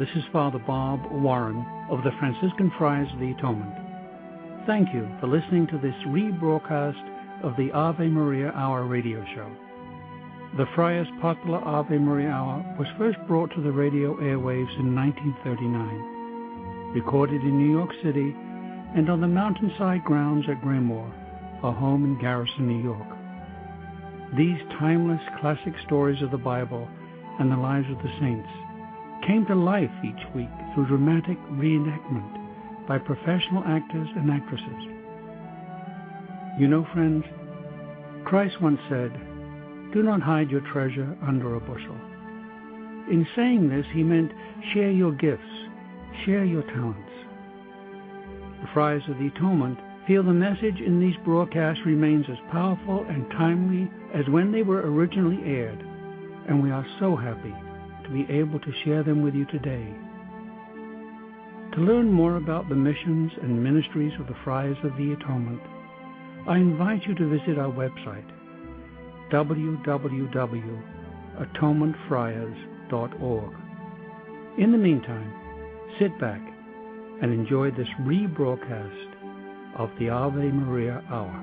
This is Father Bob Warren of the Franciscan Friars of the Atonement. Thank you for listening to this rebroadcast of the Ave Maria Hour radio show. The Friars' popular Ave Maria Hour was first brought to the radio airwaves in 1939, recorded in New York City and on the mountainside grounds at Grimoire, our home in Garrison, New York. These timeless classic stories of the Bible and the lives of the saints came to life each week through dramatic reenactment by professional actors and actresses. You know, friends, Christ once said, "Do not hide your treasure under a bushel." In saying this, he meant share your gifts, share your talents. The Friars of the Atonement feel the message in these broadcasts remains as powerful and timely as when they were originally aired, and we are so happy to be able to share them with you today. To learn more about the missions and ministries of the Friars of the Atonement, I invite you to visit our website, www.atonementfriars.org. In the meantime, sit back and enjoy this rebroadcast of the Ave Maria Hour.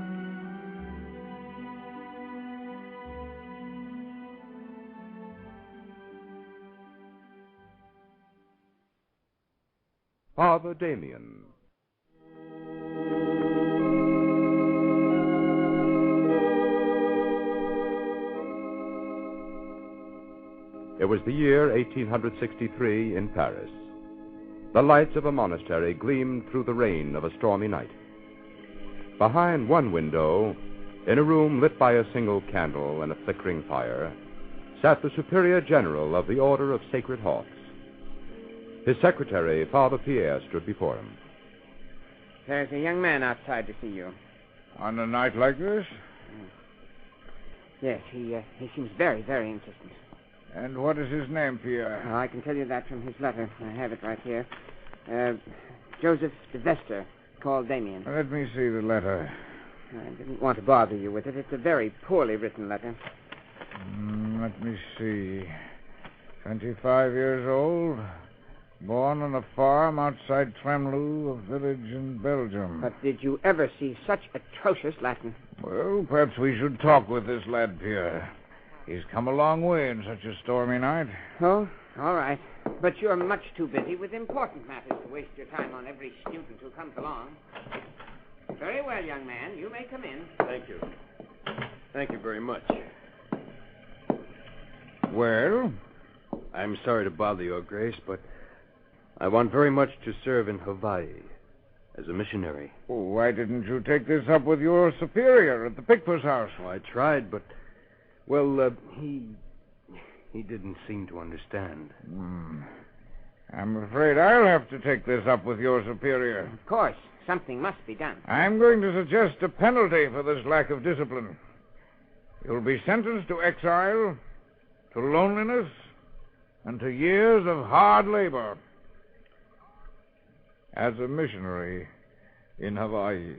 Father Damien. It was the year 1863 in Paris. The lights of a monastery gleamed through the rain of a stormy night. Behind one window, in a room lit by a single candle and a flickering fire, sat the Superior General of the Order of Sacred Hawks. His secretary, Father Pierre, stood before him. There's a young man outside to see you. On a night like this? Yes, he seems very, very insistent. And what is his name, Pierre? Oh, I can tell you that from his letter. I have it right here. Jozef De Veuster, called Damien. Let me see the letter. I didn't want to bother you with it. It's a very poorly written letter. Let me see. 25 years old. Born on a farm outside Tremlou, a village in Belgium. But did you ever see such atrocious Latin? Well, perhaps we should talk with this lad, Pierre. He's come a long way in such a stormy night. Oh, all right. But you're much too busy with important matters to waste your time on every student who comes along. Very well, young man. You may come in. Thank you. Thank you very much. Well? I'm sorry to bother Your Grace, but I want very much to serve in Hawaii as a missionary. Oh, why didn't you take this up with your superior at the Pickford's house? Oh, I tried, but, well, he didn't seem to understand. I'm afraid I'll have to take this up with your superior. Of course. Something must be done. I'm going to suggest a penalty for this lack of discipline. You'll be sentenced to exile, to loneliness, and to years of hard labor as a missionary in Hawaii.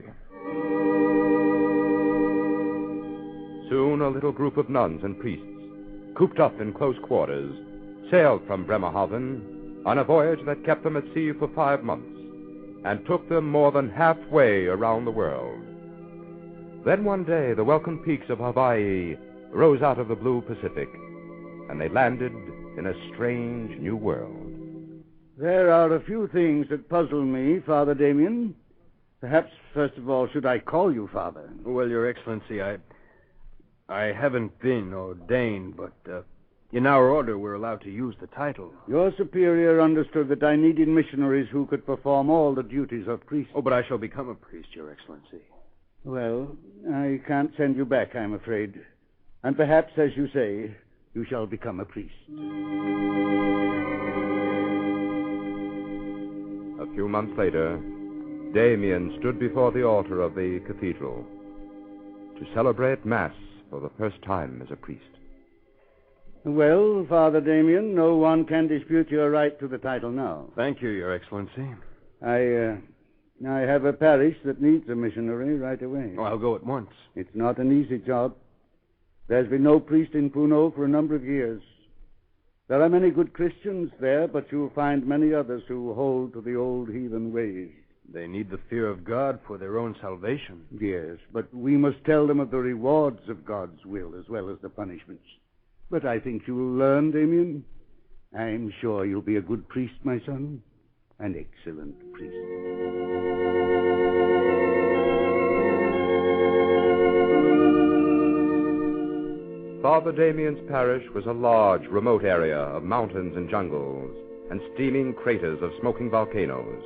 Soon a little group of nuns and priests, cooped up in close quarters, sailed from Bremerhaven on a voyage that kept them at sea for 5 months and took them more than halfway around the world. Then one day the welcome peaks of Hawaii rose out of the blue Pacific, and they landed in a strange new world. There are a few things that puzzle me, Father Damien. Perhaps, first of all, should I call you Father? Well, Your Excellency, I haven't been ordained, but in our order we're allowed to use the title. Your superior understood that I needed missionaries who could perform all the duties of priest. Oh, but I shall become a priest, Your Excellency. Well, I can't send you back, I'm afraid. And perhaps, as you say, you shall become a priest. A few months later, Damien stood before the altar of the cathedral to celebrate Mass for the first time as a priest. Well, Father Damien, no one can dispute your right to the title now. Thank you, Your Excellency. I have a parish that needs a missionary right away. Oh, I'll go at once. It's not an easy job. There's been no priest in Puno for a number of years. There are many good Christians there, but you'll find many others who hold to the old heathen ways. They need the fear of God for their own salvation. Yes, but we must tell them of the rewards of God's will as well as the punishments. But I think you'll learn, Damien. I'm sure you'll be a good priest, my son. An excellent priest. Father Damien's parish was a large, remote area of mountains and jungles and steaming craters of smoking volcanoes.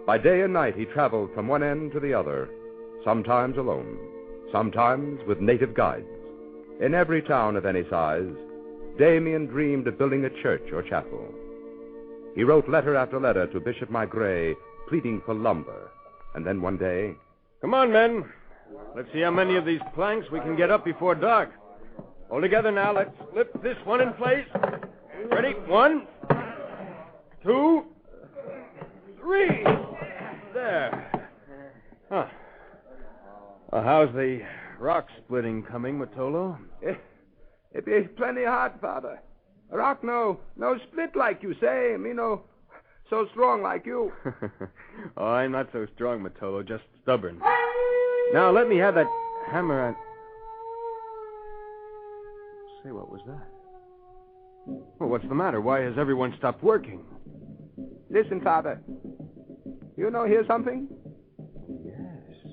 By day and night he traveled from one end to the other, sometimes alone, sometimes with native guides. In every town of any size, Damien dreamed of building a church or chapel. He wrote letter after letter to Bishop Maigret, pleading for lumber. And then one day... Come on, men. Let's see how many of these planks we can get up before dark. All together now, let's lift this one in place. Ready? 1, 2, 3. There. Huh. Well, how's the rock splitting coming, Matolo? It be plenty hard, Father. Rock no split like you say. Me no so strong like you. Oh, I'm not so strong, Matolo, just stubborn. Now, let me have that hammer and... Say, what was that? Well, what's the matter? Why has everyone stopped working? Listen, Father. You hear something? Yes.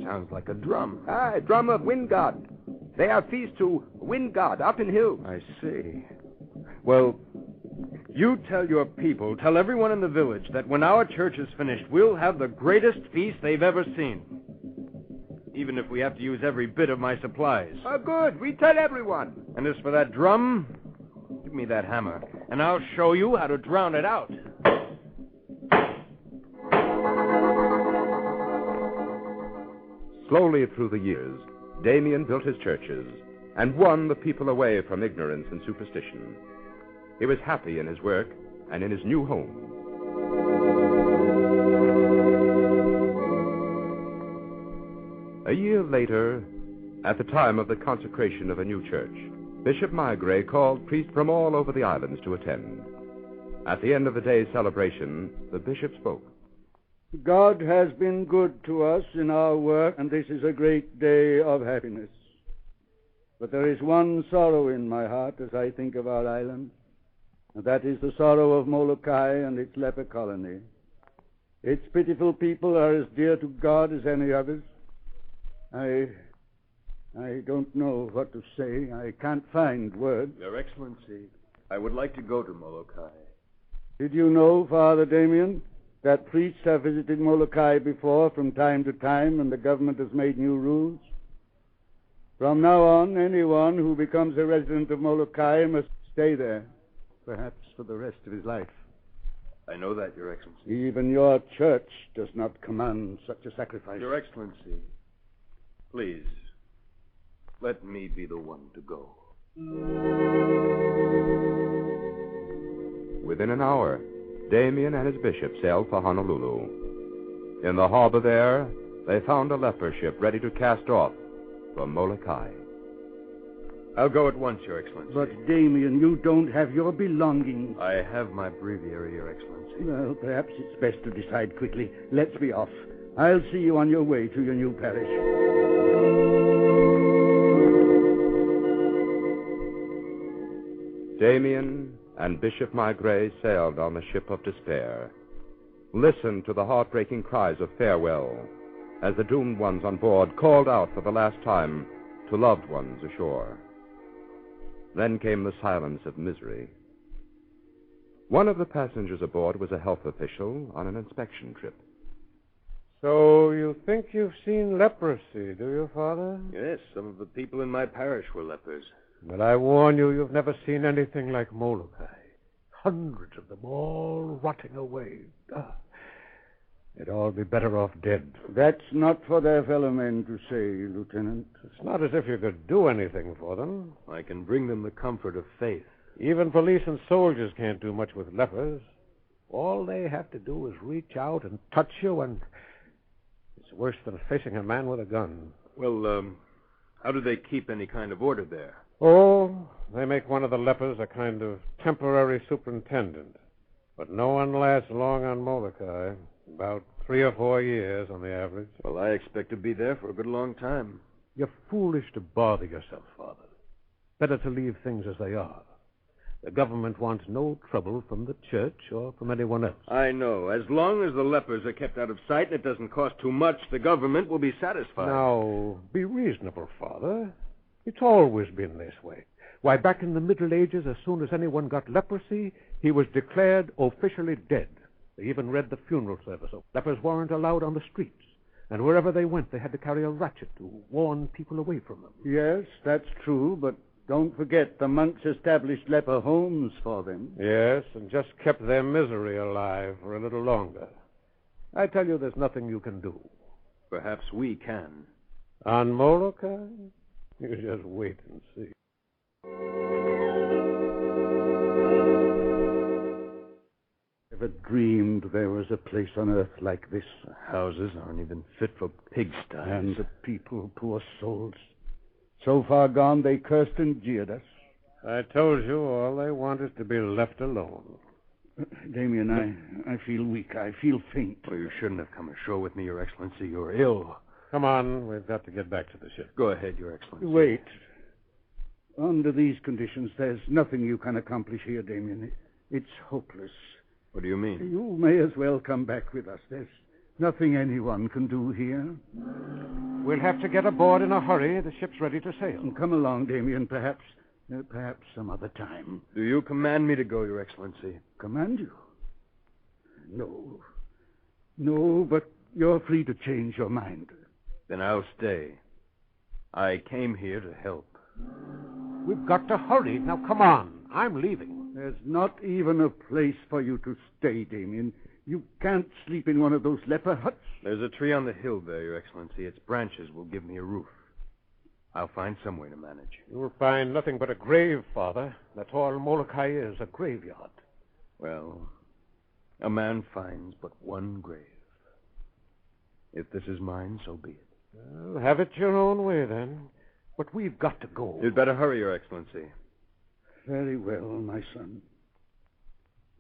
Sounds like a drum. A drum of wind god. They are feast to wind god up in hill. I see. Well, you tell everyone in the village that when our church is finished, we'll have the greatest feast they've ever seen. Even if we have to use every bit of my supplies. Oh, good. We tell everyone. And as for that drum, give me that hammer, and I'll show you how to drown it out. Slowly through the years, Damien built his churches and won the people away from ignorance and superstition. He was happy in his work and in his new home. A year later, at the time of the consecration of a new church, Bishop Maigret called priests from all over the islands to attend. At the end of the day's celebration, the bishop spoke. God has been good to us in our work, and this is a great day of happiness. But there is one sorrow in my heart as I think of our island, and that is the sorrow of Molokai and its leper colony. Its pitiful people are as dear to God as any others. I don't know what to say. I can't find words. Your Excellency, I would like to go to Molokai. Did you know, Father Damien, that priests have visited Molokai before from time to time, and the government has made new rules? From now on, anyone who becomes a resident of Molokai must stay there, perhaps for the rest of his life. I know that, Your Excellency. Even your church does not command such a sacrifice. Your Excellency, please, let me be the one to go. Within an hour, Damien and his bishop sailed for Honolulu. In the harbor there, they found a leper ship ready to cast off for Molokai. I'll go at once, Your Excellency. But, Damien, you don't have your belongings. I have my breviary, Your Excellency. Well, perhaps it's best to decide quickly. Let's be off. I'll see you on your way to your new parish. Damien and Bishop Maigret sailed on the ship of despair. Listened to the heartbreaking cries of farewell as the doomed ones on board called out for the last time to loved ones ashore. Then came the silence of misery. One of the passengers aboard was a health official on an inspection trip. So you think you've seen leprosy, do you, Father? Yes, some of the people in my parish were lepers. But I warn you, you've never seen anything like Molokai. Hundreds of them all rotting away. They'd all be better off dead. That's not for their fellow men to say, Lieutenant. It's not as if you could do anything for them. I can bring them the comfort of faith. Even police and soldiers can't do much with lepers. All they have to do is reach out and touch you, and it's worse than facing a man with a gun. Well, how do they keep any kind of order there? Oh, they make one of the lepers a kind of temporary superintendent. But no one lasts long on Molokai. About 3 or 4 years on the average. Well, I expect to be there for a good long time. You're foolish to bother yourself, Father. Better to leave things as they are. The government wants no trouble from the church or from anyone else. I know. As long as the lepers are kept out of sight and it doesn't cost too much, the government will be satisfied. Now, be reasonable, Father. It's always been this way. Why, back in the Middle Ages, as soon as anyone got leprosy, he was declared officially dead. They even read the funeral service. Lepers weren't allowed on the streets. And wherever they went, they had to carry a ratchet to warn people away from them. Yes, that's true, but don't forget the monks established leper homes for them. Yes, and just kept their misery alive for a little longer. I tell you, there's nothing you can do. Perhaps we can. On Molokai? You just wait and see. Never dreamed there was a place on earth like this. The houses aren't even fit for pigsties. And the people, poor souls. So far gone, they cursed and jeered us. I told you all they want is to be left alone. Damien, I feel weak. I feel faint. Well, you shouldn't have come ashore with me, Your Excellency. You're ill. Come on, we've got to get back to the ship. Go ahead, Your Excellency. Wait. Under these conditions, there's nothing you can accomplish here, Damien. It's hopeless. What do you mean? You may as well come back with us. There's nothing anyone can do here. We'll have to get aboard in a hurry. The ship's ready to sail. Come along, Damien. Perhaps some other time. Do you command me to go, Your Excellency? Command you? No, but you're free to change your mind. Then I'll stay. I came here to help. We've got to hurry. Now, come on. I'm leaving. There's not even a place for you to stay, Damien. You can't sleep in one of those leper huts. There's a tree on the hill there, Your Excellency. Its branches will give me a roof. I'll find some way to manage. You'll find nothing but a grave, Father. That's all Molokai is, a graveyard. Well, a man finds but one grave. If this is mine, so be it. Well, have it your own way, then. But we've got to go. You'd better hurry, Your Excellency. Very well, my son.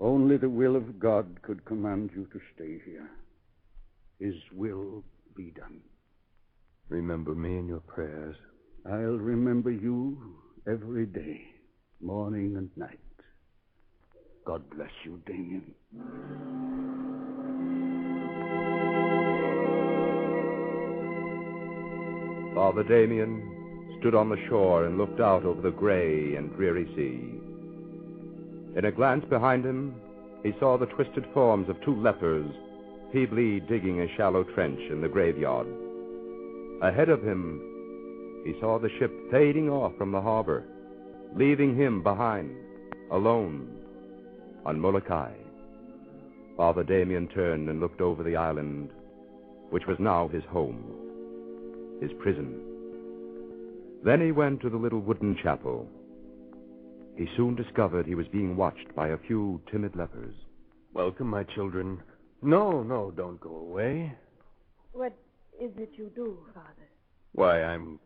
Only the will of God could command you to stay here. His will be done. Remember me in your prayers. I'll remember you every day, morning and night. God bless you, Damien. Father Damien stood on the shore and looked out over the gray and dreary sea. In a glance behind him, he saw the twisted forms of 2 lepers feebly digging a shallow trench in the graveyard. Ahead of him, he saw the ship fading off from the harbor, leaving him behind, alone, on Molokai. Father Damien turned and looked over the island, which was now his home, his prison. Then he went to the little wooden chapel. He soon discovered he was being watched by a few timid lepers. Welcome, my children. No, don't go away. What is it you do, Father? Why, I'm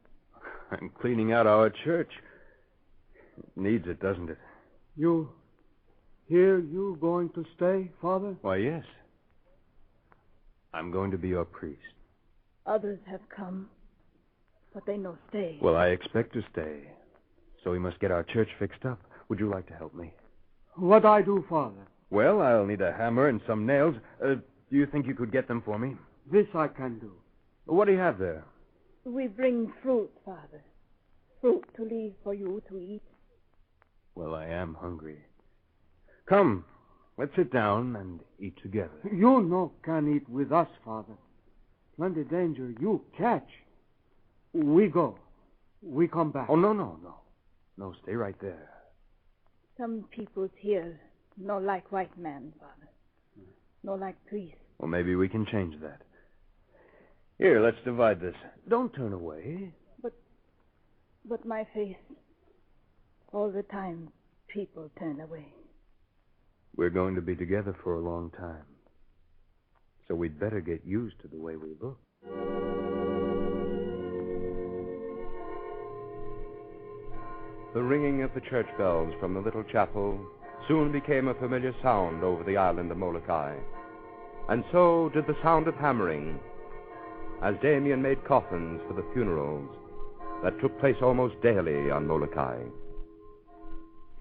cleaning out our church. It needs it, doesn't it? You going to stay, Father? Why, yes. I'm going to be your priest. Others have come, but they no stay. Well, I expect to stay. So we must get our church fixed up. Would you like to help me? What I do, Father? Well, I'll need a hammer and some nails. Do you think you could get them for me? This I can do. What do you have there? We bring fruit, Father. Fruit to leave for you to eat. Well, I am hungry. Come, let's sit down and eat together. You no can eat with us, Father. Plenty danger you catch. We go. We come back. Oh, no. No, stay right there. Some peoples here no like white man, Father. No like priest. Well, maybe we can change that. Here, let's divide this. Don't turn away. But my face, all the time, people turn away. We're going to be together for a long time. So we'd better get used to the way we look. The ringing of the church bells from the little chapel soon became a familiar sound over the island of Molokai. And so did the sound of hammering, as Damien made coffins for the funerals that took place almost daily on Molokai.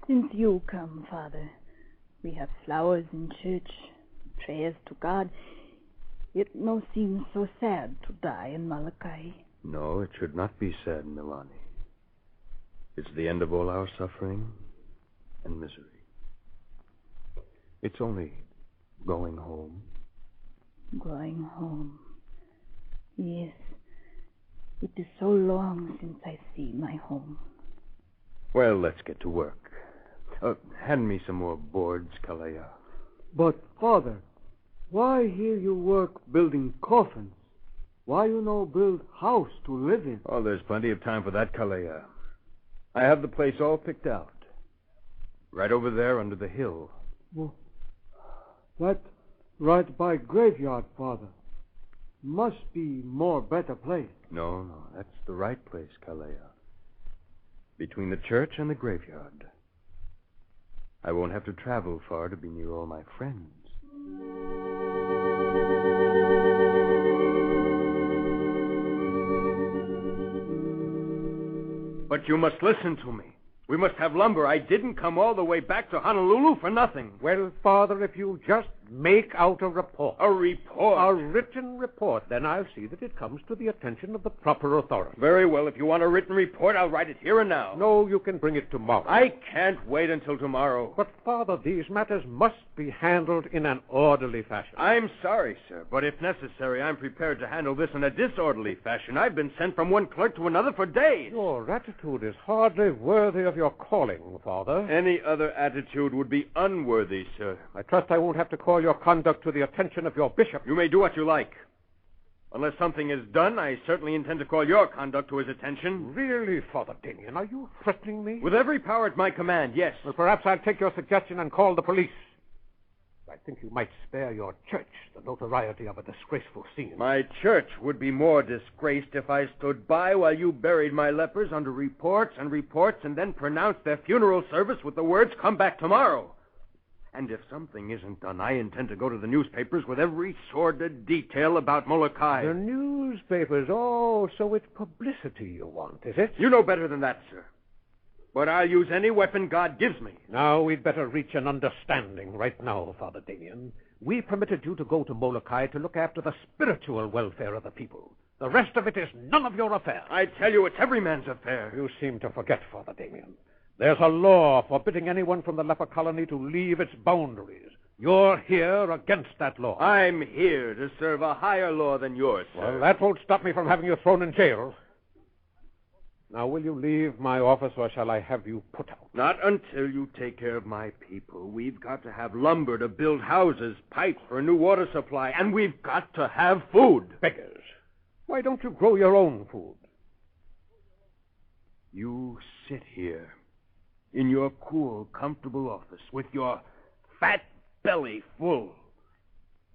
Since you come, Father, we have flowers in church, prayers to God. It no seems so sad to die in Molokai. No, it should not be sad, Milani. It's the end of all our suffering and misery. It's only going home. Going home. Yes. It is so long since I see my home. Well, let's get to work. Hand me some more boards, Kalea. But, Father, why here you work building coffins? Why you no build house to live in? Oh, there's plenty of time for that, Kalea. I have the place all picked out. Right over there under the hill. Well, that right by graveyard, Father. Must be more better place. No, that's the right place, Kalea. Between the church and the graveyard. I won't have to travel far to be near all my friends. But you must listen to me. We must have lumber. I didn't come all the way back to Honolulu for nothing. Well, Father, if you just make out a report. A report? A written report, then I'll see that it comes to the attention of the proper authority. Very well. If you want a written report, I'll write it here and now. No, you can bring it tomorrow. I can't wait until tomorrow. But, Father, these matters must be handled in an orderly fashion. I'm sorry, sir, but if necessary, I'm prepared to handle this in a disorderly fashion. I've been sent from one clerk to another for days. Your attitude is hardly worthy of your calling, Father. Any other attitude would be unworthy, sir. I trust I won't have to call your conduct to the attention of your bishop. You may do what you like. Unless something is done, I certainly intend to call your conduct to his attention. Really, Father Damien, are you threatening me? With every power at my command, yes. Well, perhaps I'll take your suggestion and call the police. I think you might spare your church the notoriety of a disgraceful scene. My church would be more disgraced if I stood by while you buried my lepers under reports and then pronounced their funeral service with the words, "Come back tomorrow." And if something isn't done, I intend to go to the newspapers with every sordid detail about Molokai. The newspapers? Oh, so it's publicity you want, is it? You know better than that, sir. But I'll use any weapon God gives me. Now, we'd better reach an understanding right now, Father Damien. We permitted you to go to Molokai to look after the spiritual welfare of the people. The rest of it is none of your affair. I tell you, it's every man's affair. You seem to forget, Father Damien. There's a law forbidding anyone from the leper colony to leave its boundaries. You're here against that law. I'm here to serve a higher law than yours, sir. Well, that won't stop me from having you thrown in jail. Now, will you leave my office, or shall I have you put out? Not until you take care of my people. We've got to have lumber to build houses, pipes for a new water supply, and we've got to have food. Beggars. Why don't you grow your own food? You sit here in your cool, comfortable office with your fat belly full.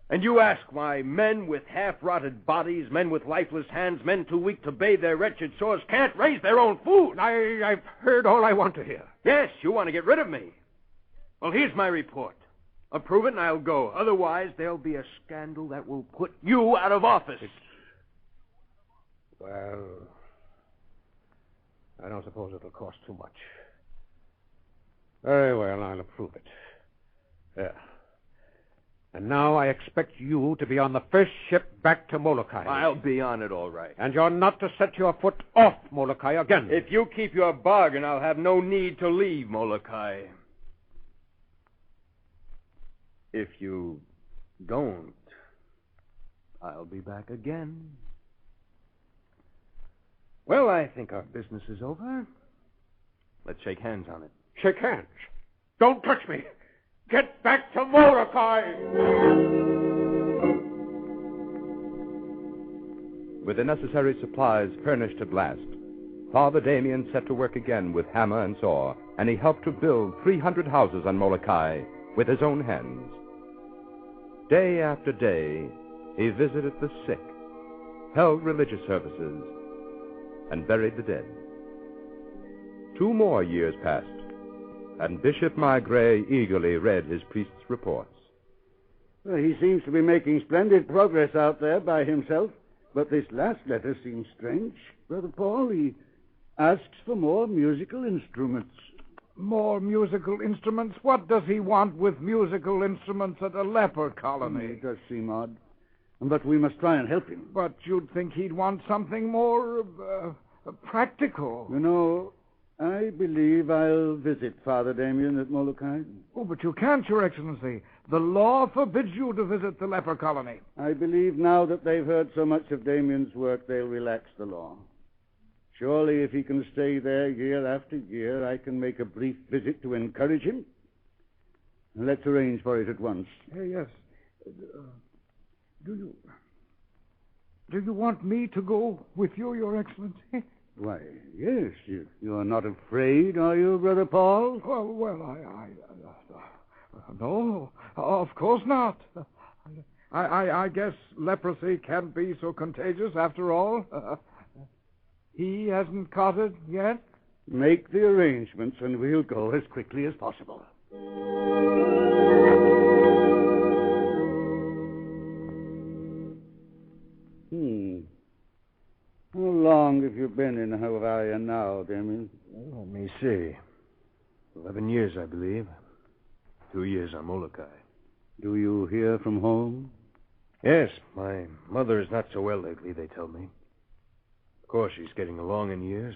And you ask why men with half-rotted bodies, men with lifeless hands, men too weak to bathe their wretched sores can't raise their own food. I've heard all I want to hear. Yes, you want to get rid of me. Well, here's my report. Approve it and I'll go. Otherwise, there'll be a scandal that will put you out of office. Well, I don't suppose it'll cost too much. Very well, I'll approve it. There. And now I expect you to be on the first ship back to Molokai. I'll be on it, all right. And you're not to set your foot off Molokai again. If you keep your bargain, I'll have no need to leave Molokai. If you don't, I'll be back again. Well, I think our business is over. Let's shake hands on it. Shake hands. Don't touch me. Get back to Molokai! With the necessary supplies furnished at last, Father Damien set to work again with hammer and saw, and he helped to build 300 houses on Molokai with his own hands. Day after day, he visited the sick, held religious services, and buried the dead. 2 more years passed, and Bishop Maigret eagerly read his priest's reports. Well, he seems to be making splendid progress out there by himself, but this last letter seems strange. Brother Paul, he asks for more musical instruments. More musical instruments? What does he want with musical instruments at a leper colony? It does seem odd. But we must try and help him. But you'd think he'd want something more practical. You know, I believe I'll visit Father Damien at Molokai. Oh, but you can't, Your Excellency. The law forbids you to visit the leper colony. I believe now that they've heard so much of Damien's work, they'll relax the law. Surely, if he can stay there year after year, I can make a brief visit to encourage him. Let's arrange for it at once. Yes. Do you want me to go with you, Your Excellency? Why, yes. You are not afraid, are you, Brother Paul? Well, no, of course not. I guess leprosy can't be so contagious after all. He hasn't caught it yet? Make the arrangements and we'll go as quickly as possible. How long have you been in Hawaii now, Damien? Let me see. 11 years, I believe. 2 years on Molokai. Do you hear from home? Yes, my mother is not so well lately, they tell me. Of course, she's getting along in years.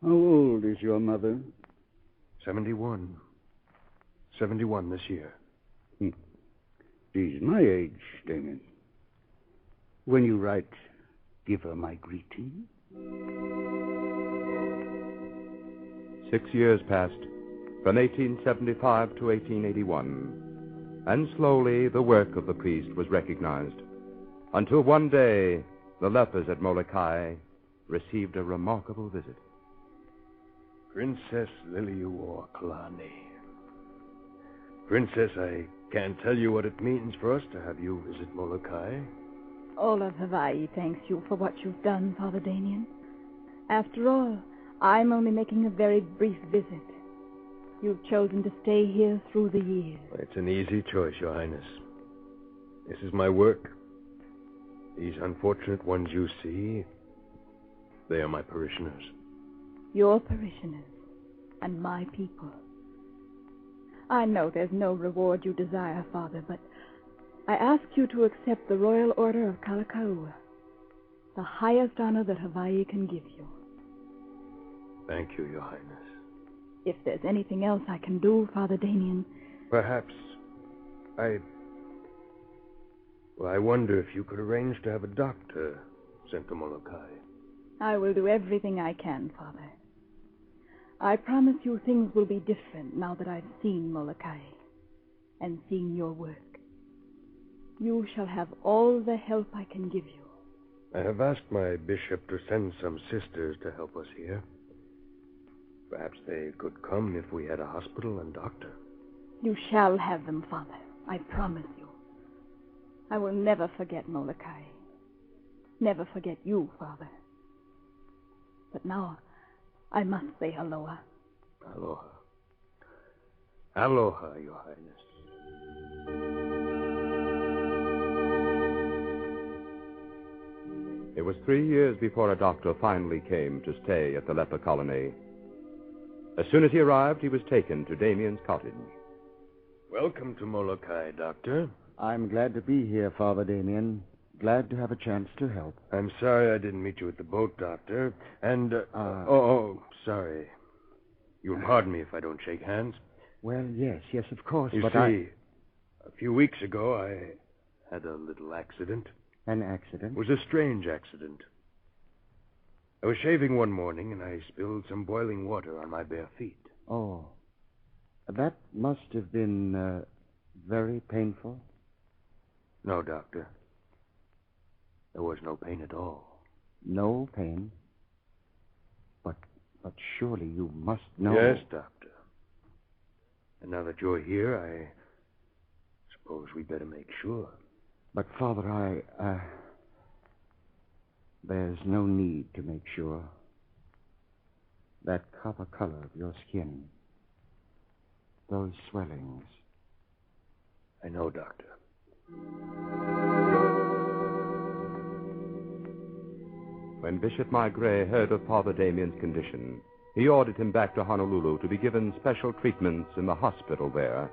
How old is your mother? 71. 71 this year. She's my age, Damien. When you write, give her my greeting. 6 years passed, from 1875 to 1881, and slowly the work of the priest was recognized, until one day the lepers at Molokai received a remarkable visit. Princess Liliuokalani. Princess, I can't tell you what it means for us to have you visit Molokai. All of Hawaii thanks you for what you've done, Father Damien. After all, I'm only making a very brief visit. You've chosen to stay here through the years. It's an easy choice, Your Highness. This is my work. These unfortunate ones you see, they are my parishioners. Your parishioners and my people. I know there's no reward you desire, Father, but I ask you to accept the Royal Order of Kalakaua, the highest honor that Hawaii can give you. Thank you, Your Highness. If there's anything else I can do, Father Damien... Perhaps I wonder if you could arrange to have a doctor sent to Molokai. I will do everything I can, Father. I promise you things will be different now that I've seen Molokai and seen your work. You shall have all the help I can give you. I have asked my bishop to send some sisters to help us here. Perhaps they could come if we had a hospital and doctor. You shall have them, Father. I promise you. I will never forget Molokai. Never forget you, Father. But now, I must say aloha. Aloha. Aloha, Your Highness. It was 3 years before a doctor finally came to stay at the leper colony. As soon as he arrived, he was taken to Damien's cottage. Welcome to Molokai, Doctor. I'm glad to be here, Father Damien. Glad to have a chance to help. I'm sorry I didn't meet you at the boat, Doctor. And, sorry. You'll pardon me if I don't shake hands. Well, yes, of course, You but see, a few weeks ago, I had a little accident. An accident? It was a strange accident. I was shaving one morning, and I spilled some boiling water on my bare feet. Oh. That must have been, very painful? No, Doctor. There was no pain at all. No pain? But surely you must know... Yes, Doctor. And now that you're here, I suppose we better make sure. But, Father, there's no need to make sure. That copper color of your skin. Those swellings. I know, Doctor. When Bishop Maigret heard of Father Damien's condition, he ordered him back to Honolulu to be given special treatments in the hospital there.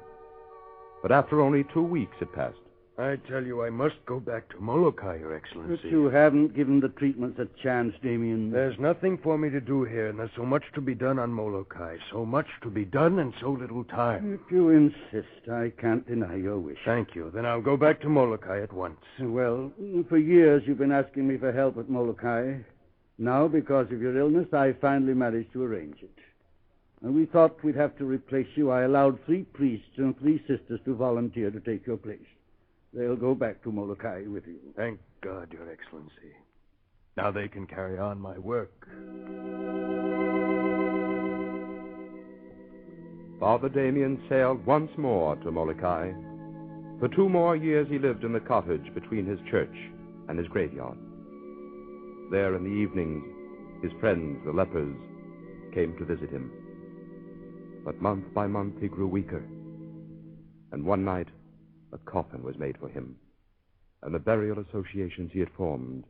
But after only 2 weeks had passed. I tell you, I must go back to Molokai, Your Excellency. But you haven't given the treatments a chance, Damien. There's nothing for me to do here, and there's so much to be done on Molokai. So much to be done and so little time. If you insist, I can't deny your wish. Thank you. Then I'll go back to Molokai at once. Well, for years you've been asking me for help at Molokai. Now, because of your illness, I finally managed to arrange it. And we thought we'd have to replace you. I allowed 3 priests and 3 sisters to volunteer to take your place. They'll go back to Molokai with you. Thank God, Your Excellency. Now they can carry on my work. Father Damien sailed once more to Molokai. For 2 more years he lived in the cottage between his church and his graveyard. There in the evenings, his friends, the lepers, came to visit him. But month by month he grew weaker. And one night, a coffin was made for him, and the burial associations he had formed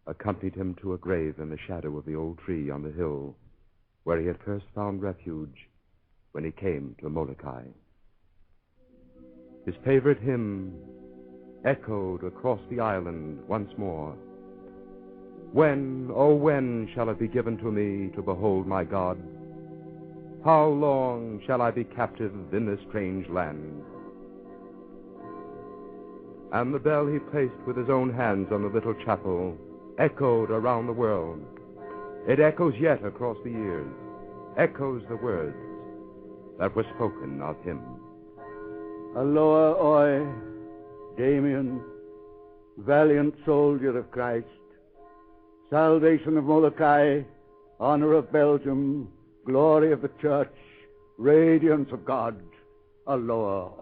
accompanied him to a grave in the shadow of the old tree on the hill where he had first found refuge when he came to Molokai. His favorite hymn echoed across the island once more. When, oh when, shall it be given to me to behold my God? How long shall I be captive in this strange land? And the bell he placed with his own hands on the little chapel echoed around the world. It echoes yet across the years, echoes the words that were spoken of him. Aloha, oi, Damien, valiant soldier of Christ, salvation of Molokai, honor of Belgium, glory of the church, radiance of God. Aloha, oi.